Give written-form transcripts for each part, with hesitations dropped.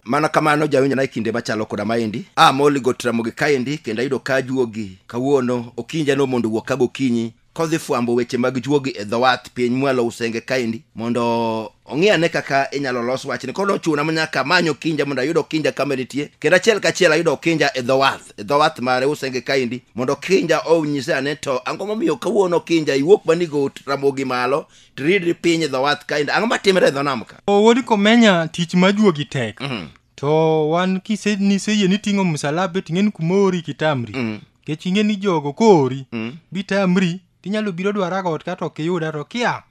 Mana kamano jawinja na kinde machalo koda maendi moli gotramogi kaendi kendo ayudo ka juogi kawuono Okinja no mondo wuok kago kinyi kodhi fwambo weche mag juogi e dhowath piny mwalo usenge kaendi mondo ong'iyane kaka inyalo los wachni. Koro chuna manyaka manyo Okinja mondo ayudo Okinja kama nitie kendo achiel kachiel ayudo Okinja e dhowath mare usenge kaendi mondo Okinja onyise ane to ang'o momiyo kawuono Okinja iwuok manigo ramogi malo tiridri piny e dhowath kaendi, ang'o matimre e dho nam ka? Wodi komenya tich ma juogi tek. To wan niseyie ni ting'o msalaba ting'eni kumori kitamri. Kech ing'eni jogo kori bitamri tinyalo biro dwara got kata okiyuda to kia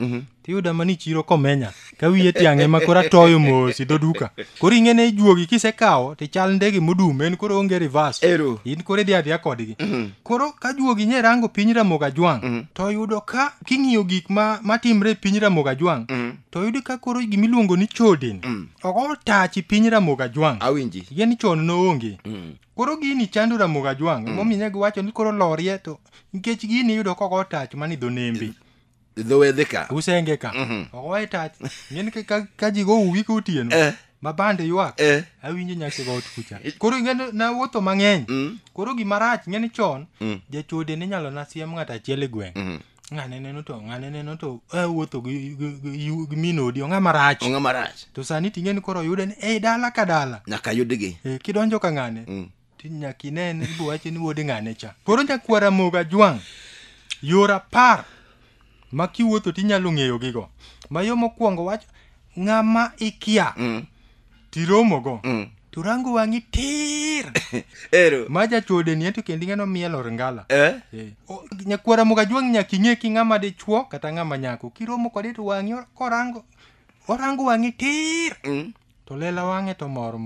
tiyuda mani chiro komenya ka wiye tiang'e ma kora toyo mos idho duka. Koro ing'ene juogi kisekawo to chal ndege modum en koro onge reverse. In koro idhi adhiya kodgi. Koro ka juogi nye rango piny Ramogi Ajwang' to yudo ka king'iyo gik matimre piny Ramogi Ajwang' to yudo ka koro gimiluongo ni choden ok tachi piny Ramogi Ajwang'. Awinji. Yeni chon noonge. Koro gini chando Ramogi Ajwang' momiyo giwacho ni koro lorie to nikech gini yudo kogo tach mani dho nembe dho wedhe ka usenge ka ogo tach ng'eni ka jigo uwi kotieno mabande ywak awinjo nyaka go kucha. Koro ng'eni na wuotho mang'eny koro gimarach ng'eni chon Jachode ne nyalo nasiem ng'ata achiel e gweng' ng'ane neno to wuotho gi minodi ng'ama rach to sani ting'eni koro yude ni dala ka dala nyaka yudgi kidonjo ka ng'ane nyaki nene ibo wache ni wodi ng'ane cha. Koro nyakwara Ramogi Ajwang' Yore 10 ma kiwuotho tinyalo ng'eyo gigo. Mayo mokwongo wacho ng'ama ikia tiromogo to rango wang'i tir ma Jachode ni to kendo ng'eno mielo ringala. Nyakwara Ramogi Ajwang' nyaki ng'e ki ng'ama dichuo kata ng'ama nyako kiromo kode to wang'i orango wang'i tir to lela wang'e to mor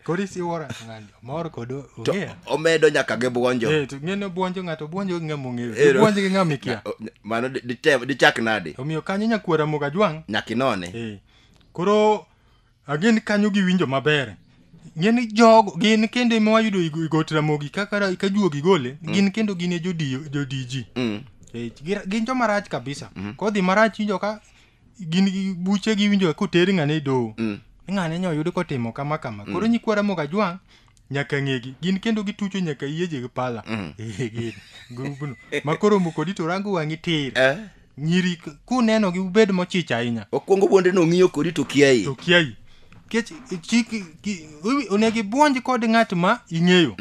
koro isiwora ng'ani mor kod ong'eya omedo nyaka gi buonjo to ng'eno buonjo ng'ato buonjo gi ng'ama ong'eyo buonjo gi ng'ama ikia mano dichak nade omiyo kanyo Nyakwara Ramogi Ajwang' nyaki none koro agin kanyo gi winjo maber ng'eni jogo gin kendo ema wayudo igot Ramogi kaka ka juogi gole gin kendo gin jodiji gin joma rach kabisa kodhi marach winjo ka gin buche gi winjo koteri ng'ane do ng'ane nyo yudo kotimo kama koro Nyakwara Ramogi Ajwang' nyaka ng'egi gin kendo gitucho nyaka iyeje gi pala gin grupno makoro mukodi to rango wang'i tir nyiri kuneno gi ubed mochich ahinya okwongo buonde no ng'iyo kodi to kiai kech onegi buonj kod ng'at ma ing'eyo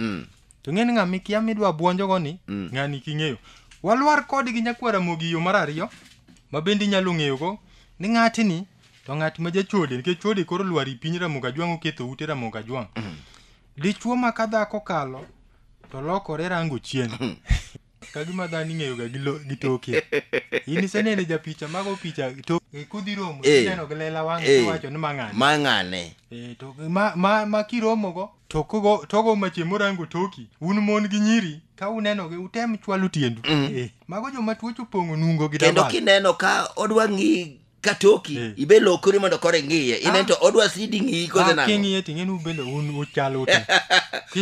to ng'eni ng'ama ikia midwa buonjogo ni ng'ani king'eyo. Walwar kod gi Nyakwara Ramogi yo mar ariyo ma bende inyalo ng'eyogo ni ng'atni to ng'at ma Jachode nikech chode koro lwari piny Ramogi Ajwang' oketho ute Ramogi Ajwang'. Dichuo ma ka dhako kalo to lokore rango chien kagima dhano ing'eyoga gi toke. In isenene japicha mago picha kudhi romo ineno gi lela wang'e iwacho ni mang'ane to ma kiromogo togo machiemo rango toki un mon gi nyiri ka unenogi utem chwalo tiendu mago joma tuocho opong'o nungo gi kendo kineno ka odwa ng'i katoki ibe lokori mondo kore ng'iye inen to odwa sidi ng'i koze nang'o king'iye ting'eni ubende un uchalo te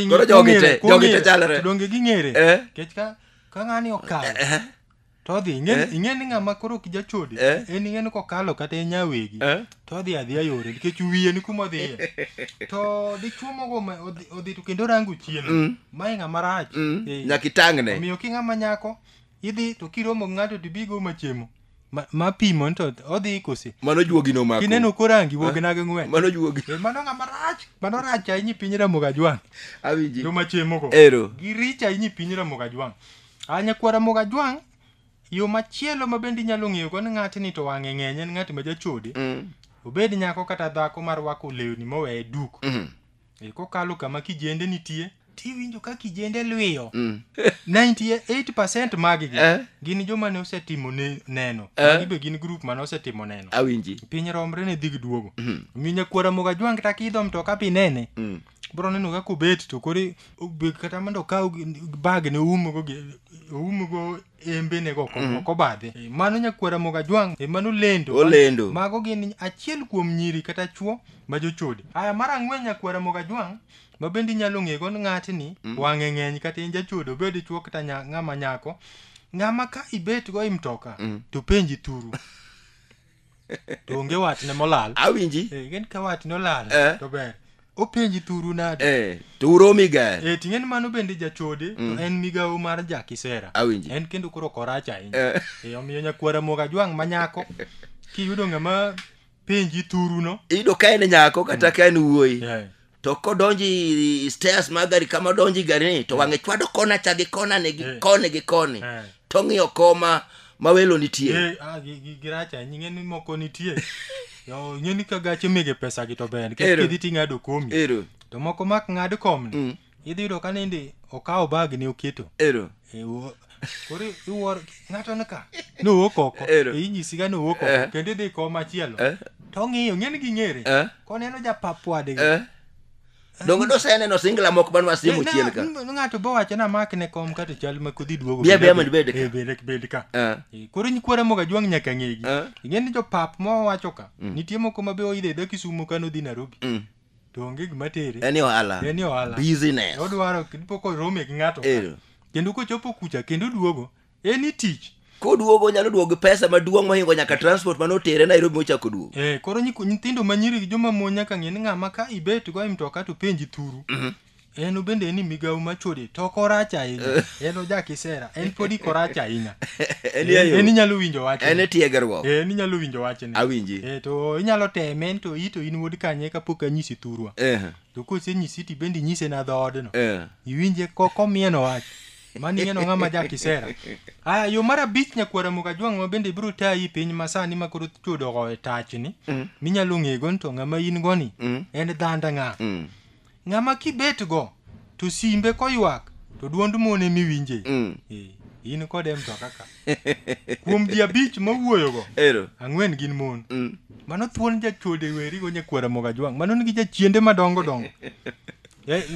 koro jogi te chalre donge ging'ere kech ka ng'ani okalo to odhi ing'eni ng'ama koro ki Jachode en ing'eni kokalo kata e nyawegi to odhi adhiya Yore nikech wiye ni kuma odhiye to dichuo mogo odhi to kendo rango chien mae ng'ama rach nyaki tang'ne omiyo ki ng'ama nyako idhi to kiromo ng'ato to bigo machiemo mapimo to odhi kose mano juogi no mako kineno korangi wogna gi ng'wen mano juogi mano ng'ama rach ahinya piny Ramogi Ajwang' awinji yo machiemo go giricha ahinya piny Ramogi Ajwang' Nyakwara Ramogi Ajwang' yo machielo ma bende inyalo ng'eyogo ni ng'atni to wang'e ng'eny en ng'at ma Jachode obed nyako kata dhako marwako lewni moweye duk kokalo kama kijende nitie tiwinjo ka kijende lwiyo 98% magi gin joma ne osetimo neno magi be gin group mane osetimo neno awinji piny romre ne dhig duogo omiyo Nyakwara Ramogi Ajwang' ta kidho mtoka pinene bro neno ka kubet to kore kata mondo kaw bag ne oumogo embe ne go badhe mano Nyakwara Ramogi Ajwang' mano lendo mago gin achiel kuom nyiri kata chuo ma Jachode. Mar ang'wen Nyakwara Ramogi Ajwang' ma bende inyalo ng'ego ni ng'atni wang'e ng'eny kata en Jachode obed chuo kata ng'ama nyako ng'ama ka ibet go i mtoka to penji thuru to onge watne molal. Awinji. Gen ka watne olal to ber. Openji thuru nade. Turo miga. Tingen mano bende Jachode to en migawo mar jakisera. Awinji. En kendo koro koracha ahinya. Omiyo nyakwara moga jwang' manyako kiyudo ng'ama penji thuru no. Ido ka en nyako kata ka en wuoyi. To kodonji stairs magari kama donji gari ni to wang'e chwado kona cha gi kona ne gi kone gi koni. To ng'iyo koma mawelo nitie. Giracha nying'eni moko nitie. Yo nyeni ka gache mege pesa gi to ben ke kidhi ting'ado komi. To moko mak ng'ad komni. Idhi yudo ka nende okawo bag ne oketo. Koro iwuor ng'ato nika no okoko inyisi ga no okoko kendo dhi koma chielo. To ng'iyo ng'eni gi ng'ere. Koneno japapwade gi. Dongo do sene no singla moko banwa siemo chiel ka. Ng'ato bo wacho na mak ne kom kata chal ma kodhi duogo. Bia man bede ka. Bede ka. Koro nyikwara moga jwang' nyaka ng'egi. Ing'eni jo pap mo wacho ka. Nitie moko ma be oidhe da Kisumu kano dhi Nairobi. To onge gima tere. Eni ohala. Business. Odwaro poko rome gi ng'ato. Kendo kochopo kucha kendo duogo. Eni tich. Koduogo nyalo duogo pesa maduong' mohingo nyaka transport manotere Nairobi mochako duogo. Koro nyithindo manyiri gi joma mon nyaka ng'e ni ng'ama ka ibet go mtoka to penji thuru. En bende eni migawo machode to koracha ahinya. En ojakisera. En podi koracha ahinya. Eni nyalo winjo wache. En tiegruok. Eni nyalo winjo wache ne. Awinji. To inyalo teme to in wuod kanye kapok anyisi thurwa. To kosenyisi ti bende nyise na dhoodno. Iwinje komieno wach. Mani ng'eno ng'ama jakisera. Yo mara bich nyakwara moga jwang' ma bende biro tayi piny masani ma koro chudo go e tachni. Minyalo ng'ego to ng'ama in goni en dhanda ng'a. Ng'ama kibet go to simbe koywak to duond mone miwinje. In kode mtoka ka. Kuom ji abich mawuoyo go. 4 gin mon. Mano thuon Jachode weri go nyakwara moga jwang'. Mano nigi jachiende madongo dongo.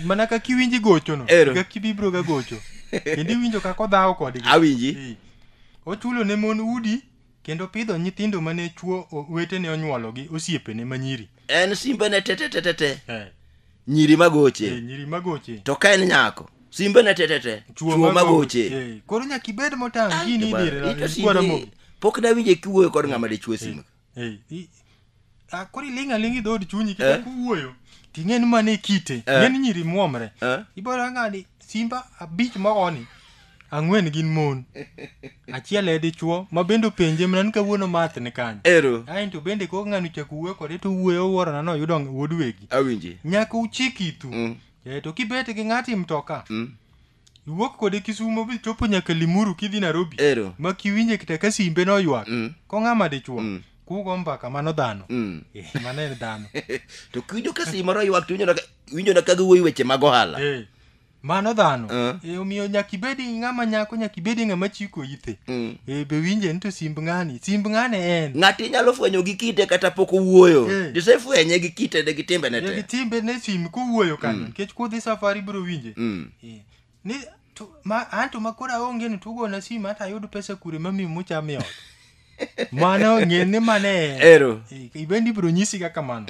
Mana ka kiwinji gocho no. Ka kibibro ga gocho. Kendo winjo ka kodhawo kodgi. Awinji. Ochulo ne mon udi kendo pidho nyithindo mane chuo wetene onyuolo gi osiepene manyiri. En simbe ne tete. Nyiri magoche. Nyiri magoche. To ka en nyako. Simbe ne tete. Chuo magoche. Koro nyaka ibed motang' gini dire kwara mo. Pok na winje kiwuoyo kod ng'ama de chuo simbe. Koro lingi dhod chunyi kaka kuwuoyo. Ting'en mane kite. Ng'en nyiri muomre. Ibora ng'adi simba abich mogoni 4 gin mon. Achiel edi chuo ma bende penje mnan kawuono math ne kanyo. Aito bende ko ng'anu chako wuoyo kode to wuoyo wuorana no yudo wuod wegi. Awinji. Nyaka uchiki tu. To kibet gi ng'ati mtoka. Iwuok kode Kisumu bi chopo nyaka Limuru kidhi Nairobi. Ma kiwinje kata ka simbe no ywak. Ko ng'ama dichuo. Kugo mbaka mano dhano. Mano en dhano. To kiwinjo ka simoro ywak to winjo na kaga wuoyi weche mag ohala. Mano dhano. Omiyo nyakibedi ng'ama nyako nyakibedi ng'ama chiko ithe. Be winje nito simb ng'ane en. Ng'ati nyalo fwenyo gi kite kata pok owuoyo. Dise fwenye gi kite de gi timbe ne te. Gi timbe ne sim kuwuoyo kanyo. Kech kodhi safari biro winje. Ni to anto makora onge ni tugo na sim hata ayud pesa kure mami muchame ot. Mano ng'ene mane. Ibendi biro nyisi kaka mano.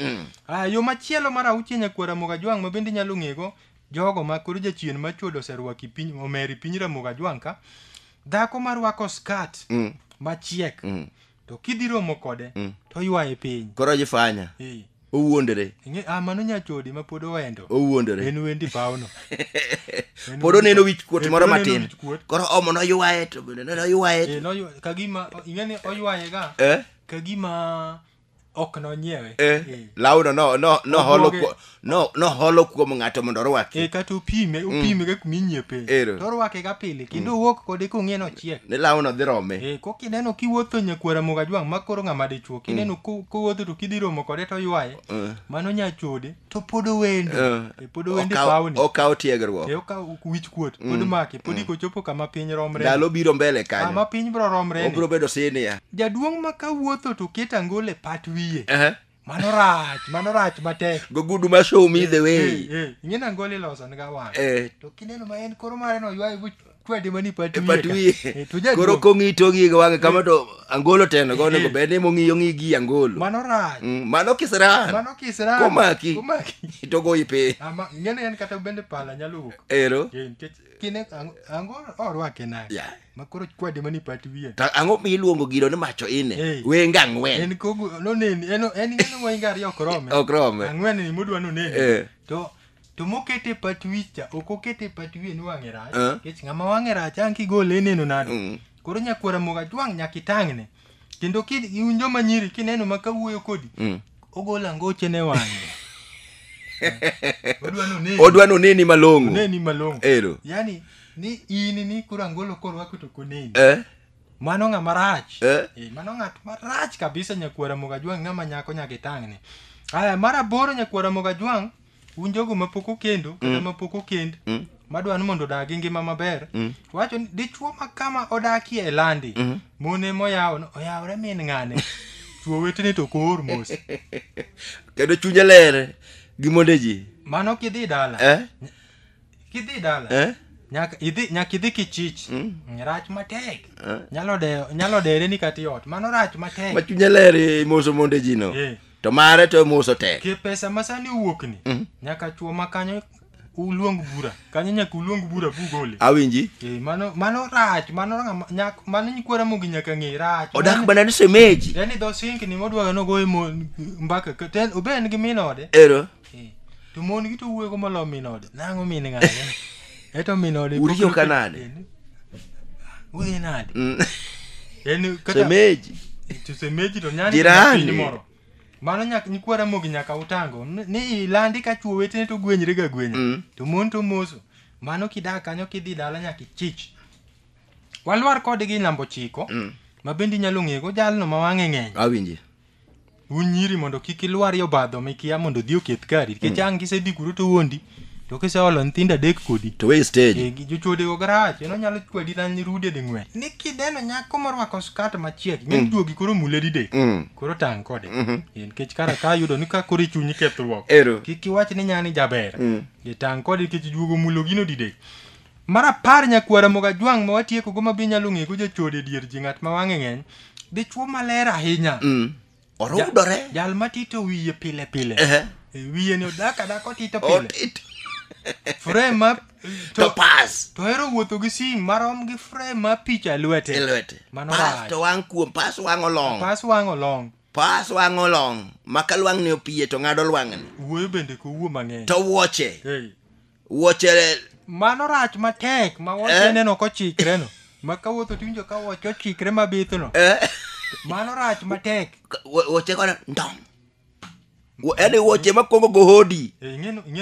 Yo machielo mara uche nyakwara moga jwang' ma bende nyalo ng'ego. Jogo ma koro jachien machuodo serwaki piny omeri piny Ramoga Jwang' ka dhako marwako skat machiek to kidhi romo kode to ywaye piny koro jifanya owuondere mano Jachode ma pod owendo owuondere en wendi pawno pod oneno wich kuot moro matin koro omo no ywaye to bende no ywaye kagima ing'eni oywaye ga kagima ok no nyiewe launo no holo kuom ng'ato mondo orwaki kata upime ga kuminyiepe to orwake ga pile kendo wuok kode kong'eno chiek ne launo dhi rome ko kineno kiwuotho nyakwara moga jwang' makoro ng'ama dichuo kineno kuwuotho to kidhi romo kode to ywaye mano Jachode to pod owendo pawni okawo tiegruok okawo wich kuot pod make pod ikochopo kama piny romre ndalo biro mbele kanyo kama piny biro romre obiro bedo senior jaduong' ma kawuotho to keta ngole pat wiye mano rach matek gogudu ma show me the way ing'ena ngole loso nga wang to kineno ma en koro mare no ywaye kwede mani patu wiye koro kong'ito gi wange kama to angolo teno gone go bende mong'iyo ng'igi angolo mano rach mano kisran komaki to go ipe ama ngene en kata bende pala nyalo wuok ero kine angolo orwake na makoro kwede mani patu wiye ta ang'o miluongo giro ni macho ine wenga ang'wen en kogu no neni en ngene wenga ariyo okrome ang'wen ni modwa no neni to mokete patwicha okokete patwi ni wang'e rach kech ng'ama wang'e rach an kigole neno nado koro nyakwara moga jwang' nyakitang'ne kendo iwinjo manyiri kineno ma kawuoyo kodi ogola ngoche ne wang'e odwa no neni malong'o ero yani ni ini ni kura ngolo korwako to koneni mano ng'ama rach mano ng'at marach kabisa nyakwara moga jwang' ng'ama nyako nyakitang'ne aya mara boro nyakwara moga jwang' unjogo mapoko kendo kata mapoko kend madwa ni mondo odag gi ngima maber wacho ni dichuo makama odakie e landi mone oyawre min ng'ane chuo wetene to koor mos kendo chunye ler gi monde ji mano kidhi dala nyaka idhi kichich rach matek nyalo dere ni kati ot mano rach matek ma chunye ler moso monde ji no to mare to moso tek ke pesa masani wuokni nyaka chuo makanyo uluong bura kanyo nyaka uluong bura bugole awinji mano rach mano nyikwara mogi nyaka ng'e rach odak bana ni semeji yani do sink ni modwa no goe mbaka ten oben gi minode ero to mon gi to wuego malo minode nango min ng'ane eto minode uriyo kanade uye nade en kata semeji to nyani moro mano nyikwara mogi nyaka utango ni landi ka chuo wetene to gwenyre ga gwenya to mon to moso mano kidak kanyo kidhi dala nyaka ichich walwar kodgi namba 9 ma bendi nyalo ng'ego jalno ma wang'e ng'eny awinji unyiri mondo kik ilwar yo badho mikia mondo dhi oketh kari nikech ang' kisedhi kuro to wondi to kiseolo nyithindo 3 kodi to we stage Jachode go garach eno nyalo kwedi tan rude de ng'wen ni kideno nyako morwako skat machiek ng'en juogi koro mule dide koro tang' kode nikech kara ka yudo ni ka koro chunyi kethruok kik iwach ni nyani jaber tang' kode nikech juogo mulo gino dide mara par nyakwara moga jwang' ma watieko go mabi nyalo ng'ego Jachode dier ji ng'at ma wang'e ng'eny dichuo maler ahinya orudore jal matito wiye pile wiye ni odak otito pile frame to pass to hero wuotho gi sim marom gi frame ma picha lwete mano pass to wang' kuom pass wang' olong maka lwang' ne opie to ng'ado lwang'ni wuoyo bende ko wuo mang'eny to wuoche mano rach matek ma wuoche neno kochikre no maka wuotho tinjo ka wuoche ochikre mabithno mano rach matek wuoche kona ndom ene wuoche makongo gohodi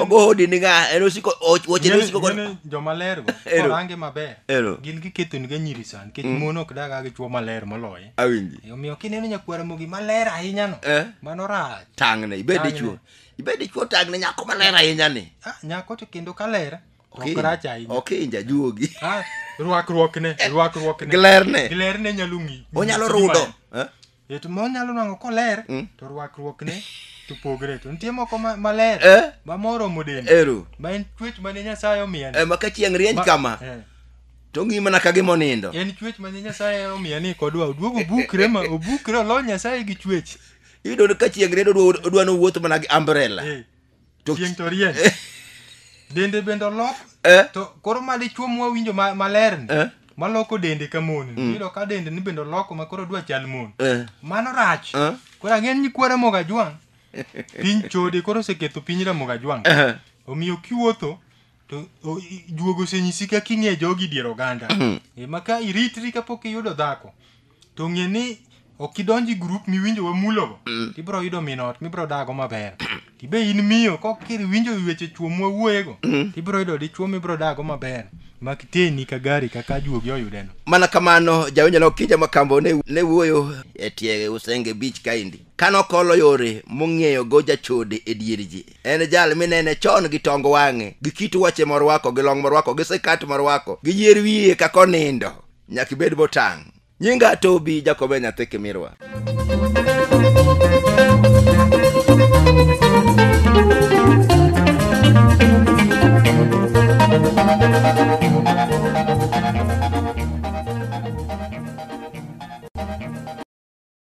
ogohodi ni ng'a eno siko wuoche no siko kone jomaler go orange maber gin giketho ni ganyiri san kech mono ok daga gi chuo maler moloye awinji omiyo kineno nyakwara mogi maler ahinya no mano rach tang'ne ibede chuo tang'ne nyako maler ahinya ni nyako to kendo kaler ok rach ahinya Okinja juogi rwakruokne glerne nyalo ng'i onyalo rudo to monyalo nango koler to rwakruokne to pogre to nitie moko maler mamoro modeni ma en chwech mane Nyasaye omiya maka chieng' rieny kama to ng'i mana ka gimonindo en chwech mane Nyasaye omiya ni kodwa oduogo obukre olo Nyasaye gi chwech iyudo ni ka chieng' rieny odwa no wuotho mana gi umbrella to chieng' to rieny dende bende olok to koro madichuo mwawinjo maler ni maloko dende ka mon iyudo ka dende ni bende oloko ma koro dwa chal mon mano rach koro ang'en nyikwara moga jwang' piny chode koro oseketho piny Ramoga Jwang' omiyo kiwuotho to juogo osenyisi kaka ing'e jogi dier oganda maka iritri kapok iyudo dhako to ng'e ni ok idonji grup miwinjo wamulogo tibiro yudo min ot mibiro dago maber tibe in miyo kok kiwinjo weche chuo mwawuoyego tibiro yudo dichuo mibiro dago maber makiteni ka gari kaka juogi oyudeno mana kamano jawinjo Okinja Makambo ne wuoyo e tie Usenge Beach kaindi kanokolo Yore Ming'Eyogo Jachode e dier ji en jal minene chon gi tong wang'e gi kit wuoche morwako gi long morwako gi sekat morwako gi yier wiye kako nindo nyaka ibed botang' nyinga Tobi Jakobe nyathi Kimirwa.